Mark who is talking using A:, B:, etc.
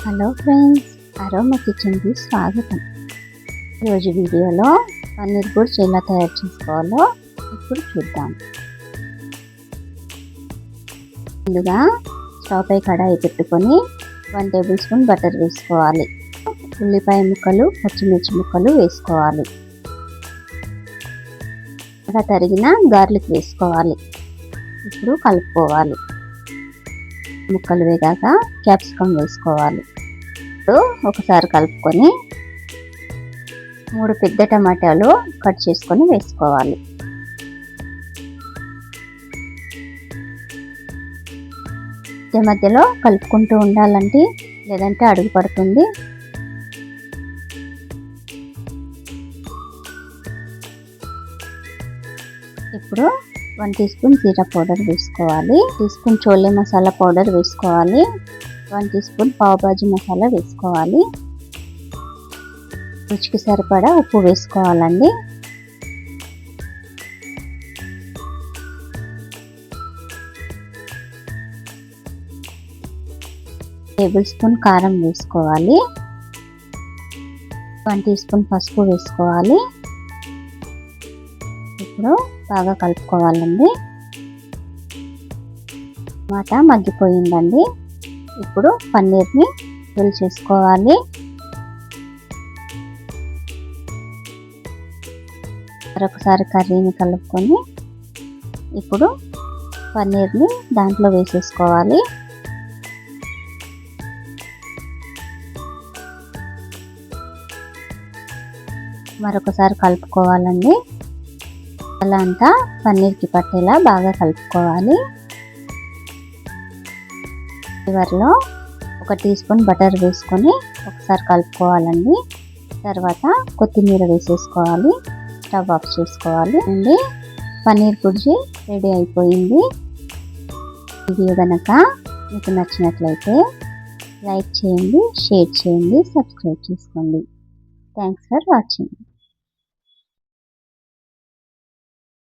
A: Hello friends, aroma కిచెన్కి స్వాగతం. ఈరోజు వీడియోలో పన్నీర్ గుడ్స్ ఎలా తయారు చేసుకోవాలో ఇప్పుడు చూద్దాం. ముందుగా స్టవ్ పై కడాయి పెట్టుకొని 1 టేబుల్ స్పూన్ బటర్ వేసుకోవాలి. ఉల్లిపాయ ముక్కలు, పచ్చిమిర్చి ముక్కలు వేసుకోవాలి. అలా తరిగిన గార్లిక్ వేసుకోవాలి. ఇప్పుడు కలుపుకోవాలి. ముక్కలు వేగాక క్యాప్సికమ్ వేసుకోవాలి. ఇప్పుడు ఒకసారి కలుపుకొని 3 పెద్ద టమాటాలు కట్ చేసుకొని వేసుకోవాలి. మధ్యలో కలుపుకుంటూ ఉండాలంటే, లేదంటే అడుగు పడుతుంది. ఇప్పుడు 1 టీ స్పూన్ జీరా పౌడర్ వేసుకోవాలి. 1 teaspoon chole masala powder వేసుకోవాలి. 1 టీ స్పూన్ పావ్ భాజీ మసాలా వేసుకోవాలి. రుచికి సరిపడా ఉప్పు వేసుకోవాలండి. టేబుల్ స్పూన్ కారం వేసుకోవాలి. 1 టీ స్పూన్ పసుపు వేసుకోవాలి. ఇప్పుడు బాగా కలుపుకోవాలండి. టమాటా మగ్గిపోయిందండి. ఇప్పుడు పన్నీర్ని ఫిల్ చేసుకోవాలి. మరొకసారి కర్రీని కలుపుకొని ఇప్పుడు పన్నీర్ని దాంట్లో వేసేసుకోవాలి. మరొకసారి కలుపుకోవాలండి. అలా అంతా పన్నీర్కి పట్టేలా బాగా కలుపుకోవాలి. చివరిలో 1 టీ స్పూన్ బటర్ వేసుకొని ఒకసారి కలుపుకోవాలండి. తర్వాత కొత్తిమీర వేసేసుకోవాలి. స్టవ్ ఆఫ్ చేసుకోవాలి అండి. పన్నీర్ బుర్జీ రెడీ అయిపోయింది. వీడియో కనుక మీకు నచ్చినట్లయితే లైక్ చేయండి, షేర్ చేయండి, సబ్స్క్రైబ్ చేసుకోండి. Thanks for watching.